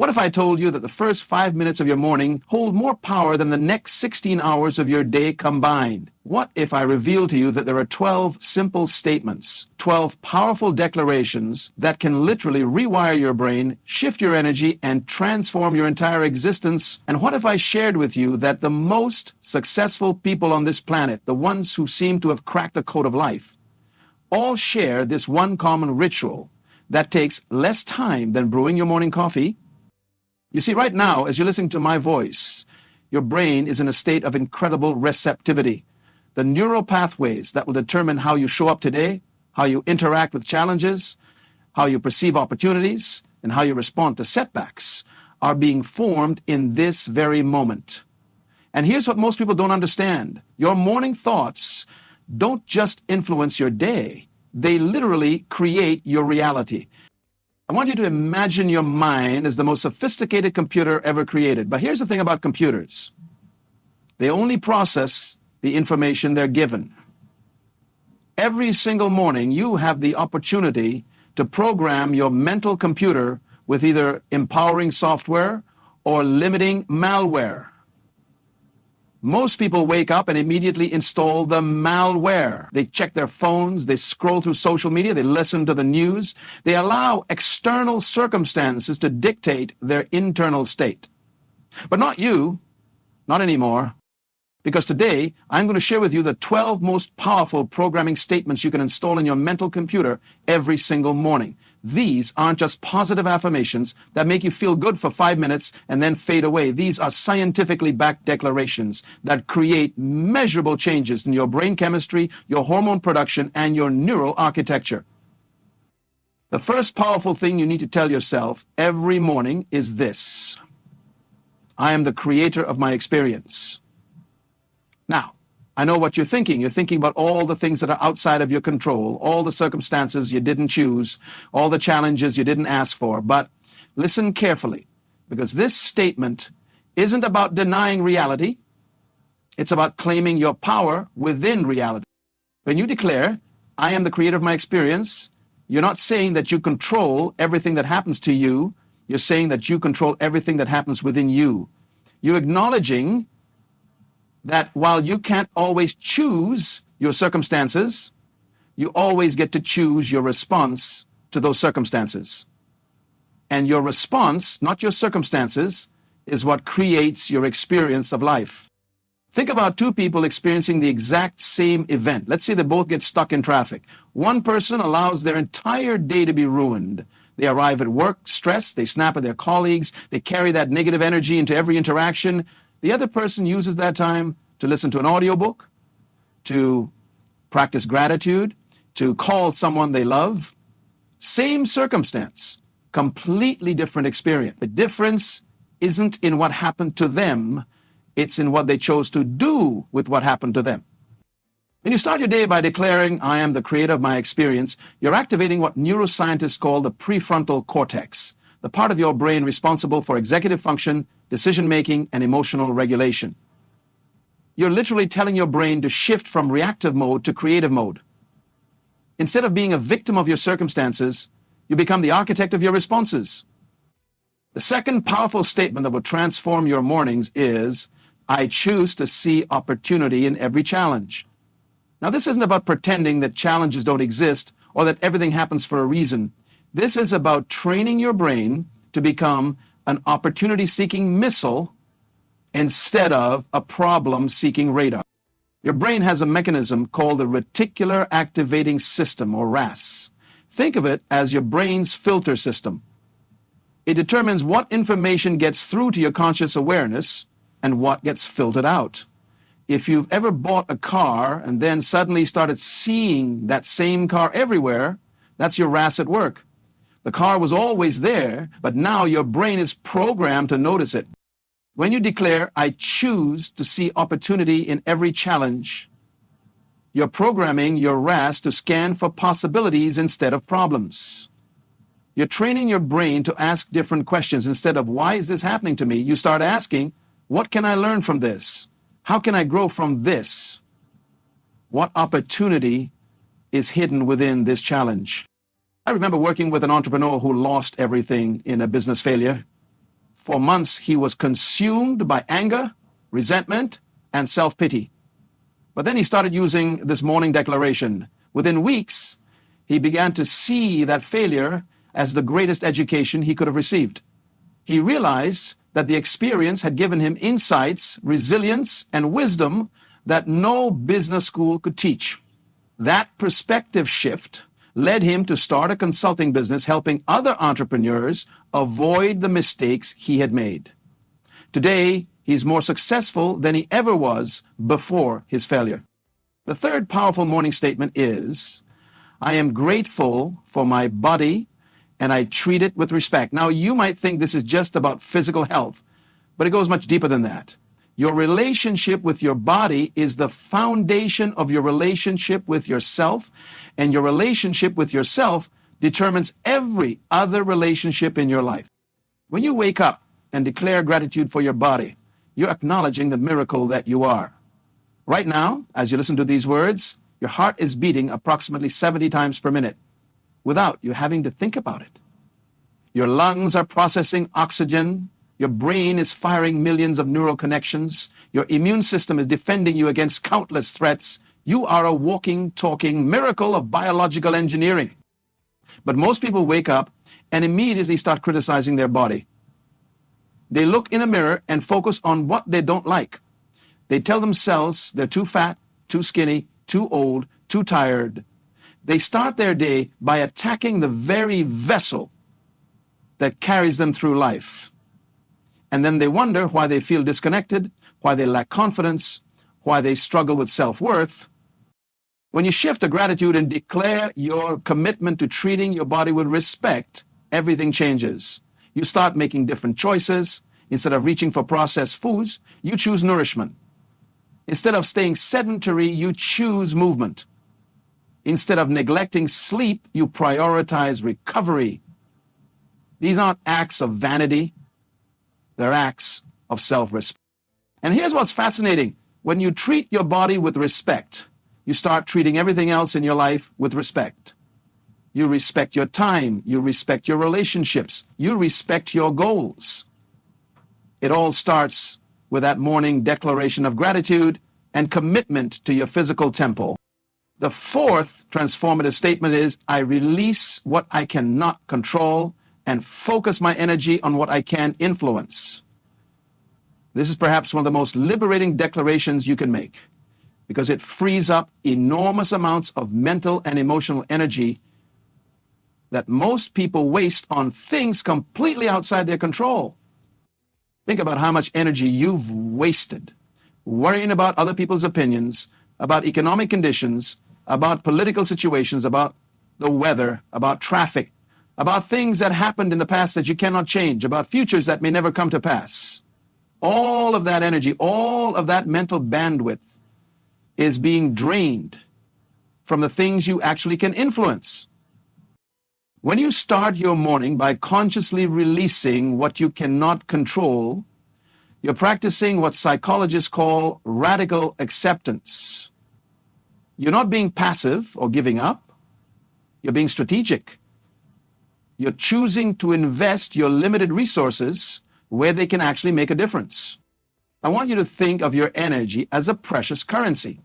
What if I told you that the first 5 minutes of your morning hold more power than the next 16 hours of your day combined? What if I revealed to you that there are 12 simple statements, 12 powerful declarations that can literally rewire your brain, shift your energy, and transform your entire existence? And what if I shared with you that the most successful people on this planet, the ones who seem to have cracked the code of life, all share this one common ritual that takes less time than brewing your morning coffee? You see, right now, as you're listening to my voice, your brain is in a state of incredible receptivity. The neural pathways that will determine how you show up today, how you interact with challenges, how you perceive opportunities, and how you respond to setbacks are being formed in this very moment. And here's what most people don't understand. Your morning thoughts don't just influence your day, they literally create your reality. I want you to imagine your mind as the most sophisticated computer ever created. But here's the thing about computers. They only process the information they're given. Every single morning, you have the opportunity to program your mental computer with either empowering software or limiting malware. Most people wake up and immediately install the malware. They check their phones, they scroll through social media, they listen to the news. They allow external circumstances to dictate their internal state. But not you, not anymore. Because today, I'm going to share with you the 12 most powerful programming statements you can install in your mental computer every single morning. These aren't just positive affirmations that make you feel good for 5 minutes and then fade away. These are scientifically backed declarations that create measurable changes in your brain chemistry, your hormone production, and your neural architecture. The first powerful thing you need to tell yourself every morning is this: I am the creator of my experience. Now, I know what you're thinking. You're thinking about all the things that are outside of your control, all the circumstances you didn't choose, all the challenges you didn't ask for. But listen carefully, because this statement isn't about denying reality. It's about claiming your power within reality. When you declare, I am the creator of my experience, you're not saying that you control everything that happens to you. You're saying that you control everything that happens within you. You're acknowledging that while you can't always choose your circumstances, you always get to choose your response to those circumstances. And your response, not your circumstances, is what creates your experience of life. Think about two people experiencing the exact same event. Let's say they both get stuck in traffic. One person allows their entire day to be ruined. They arrive at work stressed, they snap at their colleagues, they carry that negative energy into every interaction. The other person uses that time to listen to an audiobook, to practice gratitude, to call someone they love. Same circumstance, completely different experience. The difference isn't in what happened to them, it's in what they chose to do with what happened to them. When you start your day by declaring, I am the creator of my experience, you're activating what neuroscientists call the prefrontal cortex, the part of your brain responsible for executive function, decision-making, and emotional regulation. You're literally telling your brain to shift from reactive mode to creative mode. Instead of being a victim of your circumstances, you become the architect of your responses. The second powerful statement that will transform your mornings is, I choose to see opportunity in every challenge. Now, this isn't about pretending that challenges don't exist or that everything happens for a reason. This is about training your brain to become an opportunity-seeking missile instead of a problem-seeking radar. Your brain has a mechanism called the reticular activating system, or RAS. Think of it as your brain's filter system. It determines what information gets through to your conscious awareness and what gets filtered out. If you've ever bought a car and then suddenly started seeing that same car everywhere, that's your RAS at work. The car was always there, but now your brain is programmed to notice it. When you declare, I choose to see opportunity in every challenge, you're programming your RAS to scan for possibilities instead of problems. You're training your brain to ask different questions. Instead of, why is this happening to me? You start asking, what can I learn from this? How can I grow from this? What opportunity is hidden within this challenge? I remember working with an entrepreneur who lost everything in a business failure. For months, he was consumed by anger, resentment, and self-pity. But then he started using this morning declaration. Within weeks, he began to see that failure as the greatest education he could have received. He realized that the experience had given him insights, resilience, and wisdom that no business school could teach. That perspective shift led him to start a consulting business helping other entrepreneurs avoid the mistakes he had made. Today, he's more successful than he ever was before his failure. The third powerful morning statement is, I am grateful for my body and I treat it with respect. Now, you might think this is just about physical health, but it goes much deeper than that. Your relationship with your body is the foundation of your relationship with yourself, and your relationship with yourself determines every other relationship in your life. When you wake up and declare gratitude for your body, you're acknowledging the miracle that you are. Right now, as you listen to these words, your heart is beating approximately 70 times per minute without you having to think about it. Your lungs are processing oxygen. Your brain is firing millions of neural connections. Your immune system is defending you against countless threats. You are a walking, talking miracle of biological engineering. But most people wake up and immediately start criticizing their body. They look in a mirror and focus on what they don't like. They tell themselves they're too fat, too skinny, too old, too tired. They start their day by attacking the very vessel that carries them through life. And then they wonder why they feel disconnected, why they lack confidence, why they struggle with self-worth. When you shift to gratitude and declare your commitment to treating your body with respect, everything changes. You start making different choices. Instead of reaching for processed foods, you choose nourishment. Instead of staying sedentary, you choose movement. Instead of neglecting sleep, you prioritize recovery. These aren't acts of vanity. They're acts of self-respect. And here's what's fascinating. When you treat your body with respect, you start treating everything else in your life with respect. You respect your time. You respect your relationships. You respect your goals. It all starts with that morning declaration of gratitude and commitment to your physical temple. The fourth transformative statement is, I release what I cannot control and focus my energy on what I can influence. This is perhaps one of the most liberating declarations you can make because it frees up enormous amounts of mental and emotional energy that most people waste on things completely outside their control. Think about how much energy you've wasted worrying about other people's opinions, about economic conditions, about political situations, about the weather, about traffic, about things that happened in the past that you cannot change, about futures that may never come to pass. All of that energy, all of that mental bandwidth is being drained from the things you actually can influence. When you start your morning by consciously releasing what you cannot control, you're practicing what psychologists call radical acceptance. You're not being passive or giving up. You're being strategic. You're choosing to invest your limited resources where they can actually make a difference. I want you to think of your energy as a precious currency.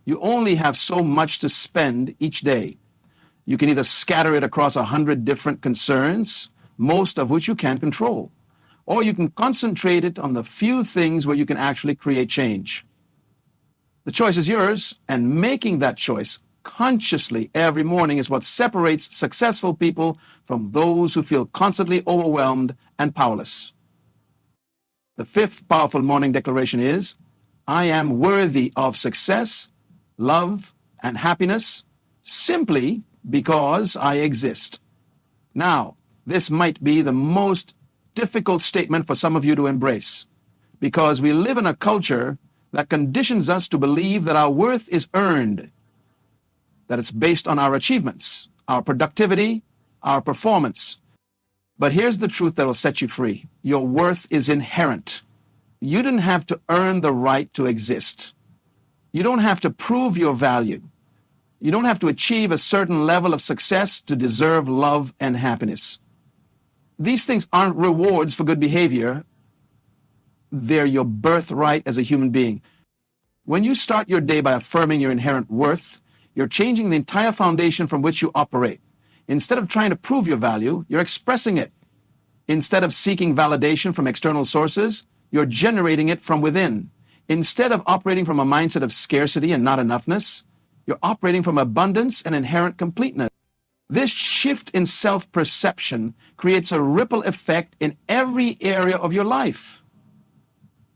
You only have so much to spend each day. You can either scatter it across 100 different concerns, most of which you can't control, or you can concentrate it on the few things where you can actually create change. The choice is yours, and making that choice consciously every morning is what separates successful people from those who feel constantly overwhelmed and powerless. The fifth powerful morning declaration is, I am worthy of success, love, and happiness simply because I exist. Now, this might be the most difficult statement for some of you to embrace, because we live in a culture that conditions us to believe that our worth is earned, that it's based on our achievements, our productivity, our performance. But here's the truth that will set you free. Your worth is inherent. You didn't have to earn the right to exist. You don't have to prove your value. You don't have to achieve a certain level of success to deserve love and happiness. These things aren't rewards for good behavior. they're your birthright as a human being. When you start your day by affirming your inherent worth, you're changing the entire foundation from which you operate. Instead of trying to prove your value, you're expressing it. Instead of seeking validation from external sources, you're generating it from within. Instead of operating from a mindset of scarcity and not enoughness, you're operating from abundance and inherent completeness. This shift in self-perception creates a ripple effect in every area of your life.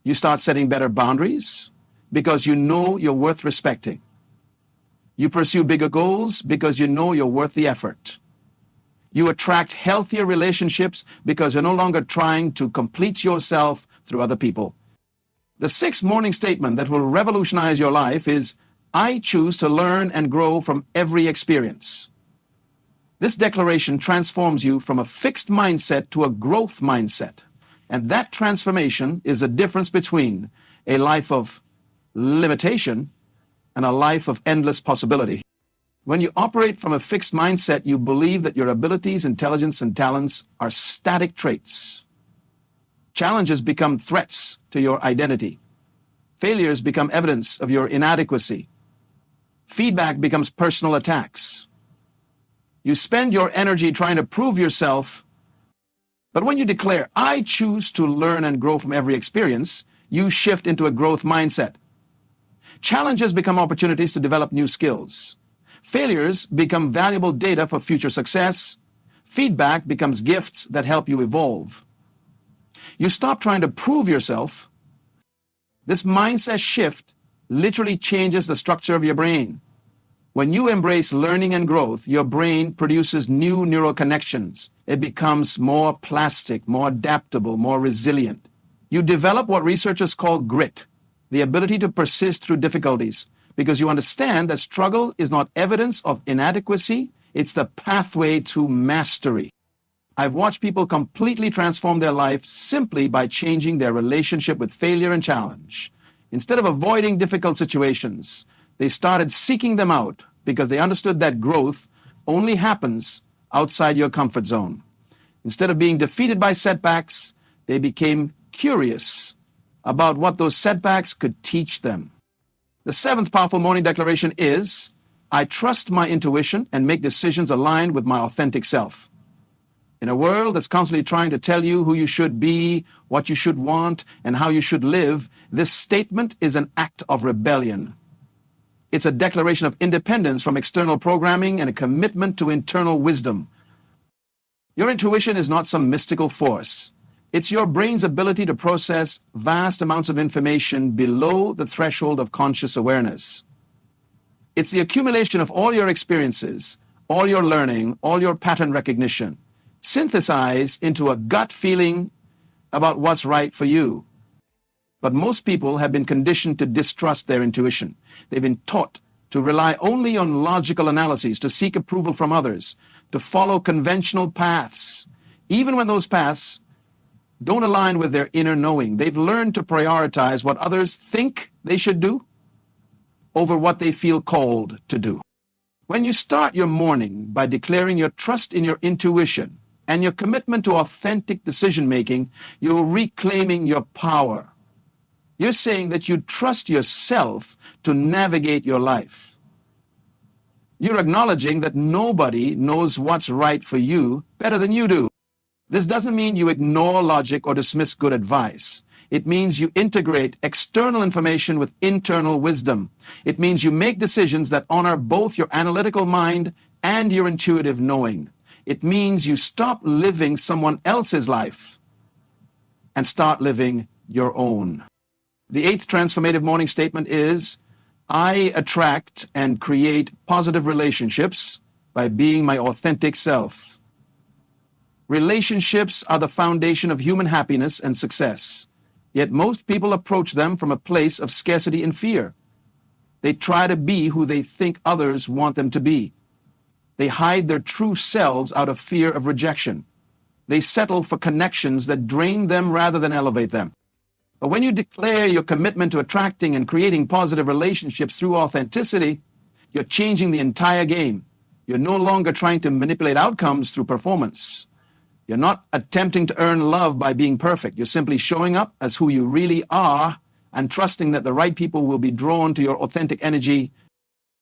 You start setting better boundaries because you know you're worth respecting. You pursue bigger goals because you know you're worth the effort. You attract healthier relationships because you're no longer trying to complete yourself through other people. The sixth morning statement that will revolutionize your life is, I choose to learn and grow from every experience. This declaration transforms you from a fixed mindset to a growth mindset. And that transformation is the difference between a life of limitation and a life of endless possibility. When you operate from a fixed mindset, you believe that your abilities, intelligence, and talents are static traits. Challenges become threats to your identity. Failures become evidence of your inadequacy. Feedback becomes personal attacks. You spend your energy trying to prove yourself, but when you declare, I choose to learn and grow from every experience, you shift into a growth mindset. Challenges become opportunities to develop new skills. Failures become valuable data for future success. Feedback becomes gifts that help you evolve. You stop trying to prove yourself. This mindset shift literally changes the structure of your brain. When you embrace learning and growth, your brain produces new neural connections. It becomes more plastic, more adaptable, more resilient. You develop what researchers call grit, the ability to persist through difficulties, because you understand that struggle is not evidence of inadequacy, it's the pathway to mastery. I've watched people completely transform their life simply by changing their relationship with failure and challenge. Instead of avoiding difficult situations, they started seeking them out because they understood that growth only happens outside your comfort zone. Instead of being defeated by setbacks, they became curious about what those setbacks could teach them. The seventh powerful morning declaration is, I trust my intuition and make decisions aligned with my authentic self. In a world that's constantly trying to tell you who you should be, what you should want, and how you should live, this statement is an act of rebellion. It's a declaration of independence from external programming and a commitment to internal wisdom. Your intuition is not some mystical force. It's your brain's ability to process vast amounts of information below the threshold of conscious awareness. It's the accumulation of all your experiences, all your learning, all your pattern recognition, synthesized into a gut feeling about what's right for you. But most people have been conditioned to distrust their intuition. They've been taught to rely only on logical analyses, to seek approval from others, to follow conventional paths. Even when those paths don't align with their inner knowing, they've learned to prioritize what others think they should do over what they feel called to do. When you start your morning by declaring your trust in your intuition and your commitment to authentic decision-making, you're reclaiming your power. You're saying that you trust yourself to navigate your life. You're acknowledging that nobody knows what's right for you better than you do. This doesn't mean you ignore logic or dismiss good advice. It means you integrate external information with internal wisdom. It means you make decisions that honor both your analytical mind and your intuitive knowing. It means you stop living someone else's life and start living your own. The eighth transformative morning statement is, I attract and create positive relationships by being my authentic self. Relationships are the foundation of human happiness and success. Yet most people approach them from a place of scarcity and fear. They try to be who they think others want them to be. They hide their true selves out of fear of rejection. They settle for connections that drain them rather than elevate them. But when you declare your commitment to attracting and creating positive relationships through authenticity, you're changing the entire game. You're no longer trying to manipulate outcomes through performance. You're not attempting to earn love by being perfect. You're simply showing up as who you really are and trusting that the right people will be drawn to your authentic energy.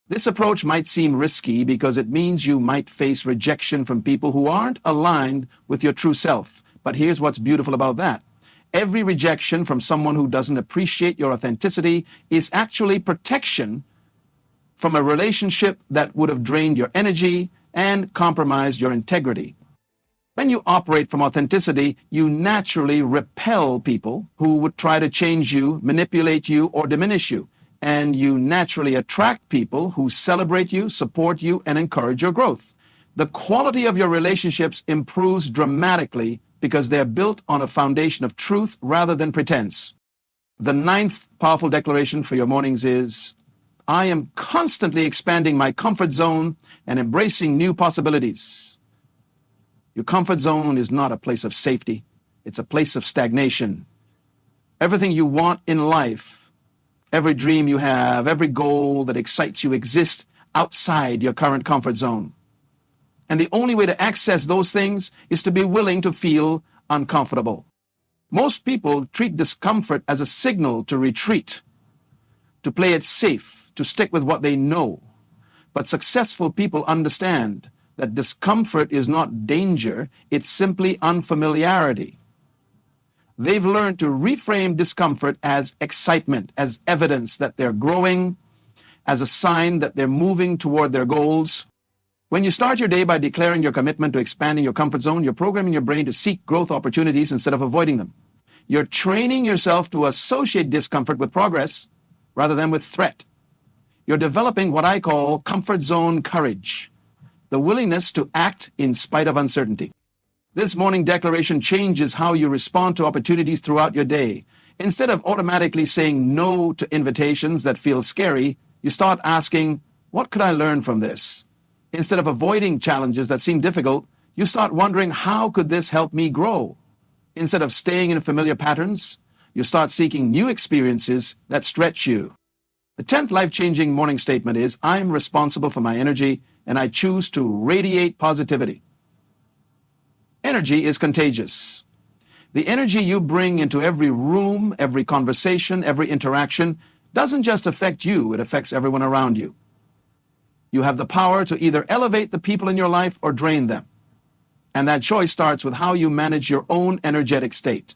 This approach might seem risky because it means you might face rejection from people who aren't aligned with your true self. But here's what's beautiful about that. Every rejection from someone who doesn't appreciate your authenticity is actually protection from a relationship that would have drained your energy and compromised your integrity. When you operate from authenticity, you naturally repel people who would try to change you, manipulate you, or diminish you. And you naturally attract people who celebrate you, support you, and encourage your growth. The quality of your relationships improves dramatically because they're built on a foundation of truth rather than pretense. The ninth powerful declaration for your mornings is, I am constantly expanding my comfort zone and embracing new possibilities. Your comfort zone is not a place of safety. It's a place of stagnation. Everything you want in life, every dream you have, every goal that excites you exists outside your current comfort zone. And the only way to access those things is to be willing to feel uncomfortable. Most people treat discomfort as a signal to retreat, to play it safe, to stick with what they know. But successful people understand that discomfort is not danger, it's simply unfamiliarity. They've learned to reframe discomfort as excitement, as evidence that they're growing, as a sign that they're moving toward their goals. When you start your day by declaring your commitment to expanding your comfort zone, you're programming your brain to seek growth opportunities instead of avoiding them. You're training yourself to associate discomfort with progress rather than with threat. You're developing what I call comfort zone courage, the willingness to act in spite of uncertainty. This morning declaration changes how you respond to opportunities throughout your day. Instead of automatically saying no to invitations that feel scary, you start asking, what could I learn from this? Instead of avoiding challenges that seem difficult, you start wondering, how could this help me grow? Instead of staying in familiar patterns, you start seeking new experiences that stretch you. The 10th life-changing morning statement is, I'm responsible for my energy and I choose to radiate positivity. Energy is contagious. The energy you bring into every room, every conversation, every interaction doesn't just affect you, it affects everyone around you. You have the power to either elevate the people in your life or drain them. And that choice starts with how you manage your own energetic state.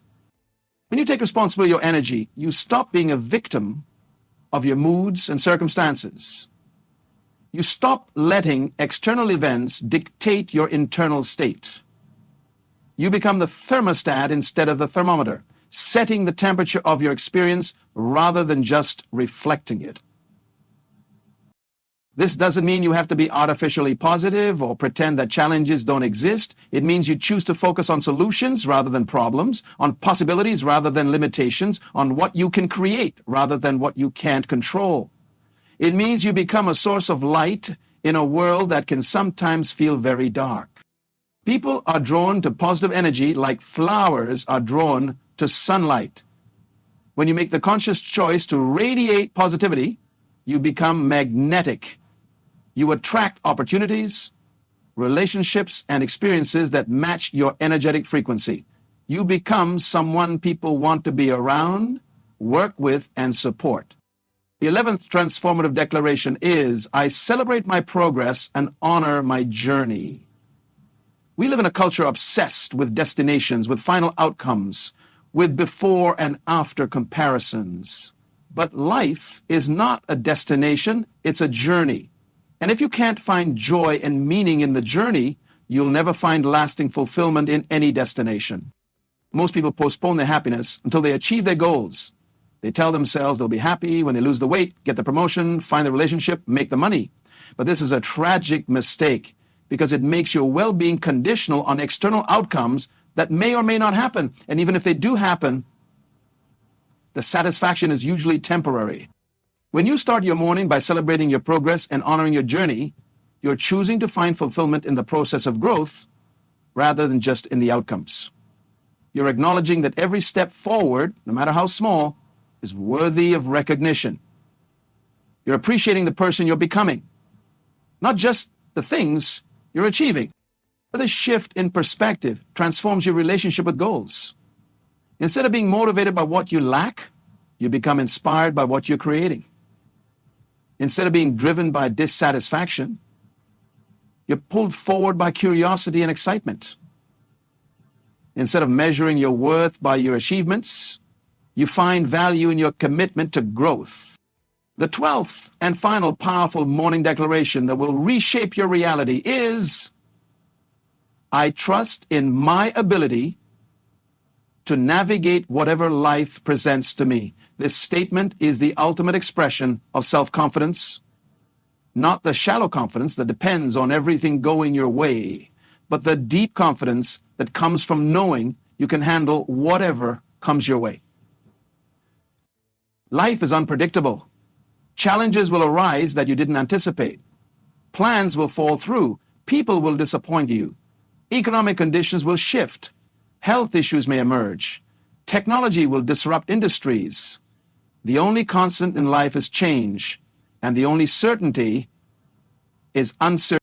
When you take responsibility for your energy, you stop being a victim of your moods and circumstances. You stop letting external events dictate your internal state. You become the thermostat instead of the thermometer, setting the temperature of your experience rather than just reflecting it. This doesn't mean you have to be artificially positive or pretend that challenges don't exist. It means you choose to focus on solutions rather than problems, on possibilities rather than limitations, on what you can create rather than what you can't control. It means you become a source of light in a world that can sometimes feel very dark. People are drawn to positive energy like flowers are drawn to sunlight. When you make the conscious choice to radiate positivity, you become magnetic. You attract opportunities, relationships, and experiences that match your energetic frequency. You become someone people want to be around, work with, and support. The 11th transformative declaration is, I celebrate my progress and honor my journey. We live in a culture obsessed with destinations, with final outcomes, with before and after comparisons. But life is not a destination, it's a journey. And if you can't find joy and meaning in the journey, you'll never find lasting fulfillment in any destination. Most people postpone their happiness until they achieve their goals. They tell themselves they'll be happy when they lose the weight, get the promotion, find the relationship, make the money. But this is a tragic mistake because it makes your well-being conditional on external outcomes that may or may not happen. And even if they do happen, the satisfaction is usually temporary. When you start your morning by celebrating your progress and honoring your journey, you're choosing to find fulfillment in the process of growth rather than just in the outcomes. You're acknowledging that every step forward, no matter how small, is worthy of recognition. You're appreciating the person you're becoming, not just the things you're achieving. The shift in perspective transforms your relationship with goals. Instead of being motivated by what you lack, you become inspired by what you're creating. Instead of being driven by dissatisfaction, you're pulled forward by curiosity and excitement. Instead of measuring your worth by your achievements, you find value in your commitment to growth. The 12th and final powerful morning declaration that will reshape your reality is, I trust in my ability to navigate whatever life presents to me. This statement is the ultimate expression of self-confidence, not the shallow confidence that depends on everything going your way, but the deep confidence that comes from knowing you can handle whatever comes your way. Life is unpredictable. Challenges will arise that you didn't anticipate. Plans will fall through. People will disappoint you. Economic conditions will shift. Health issues may emerge. Technology will disrupt industries. The only constant in life is change, and the only certainty is uncertainty.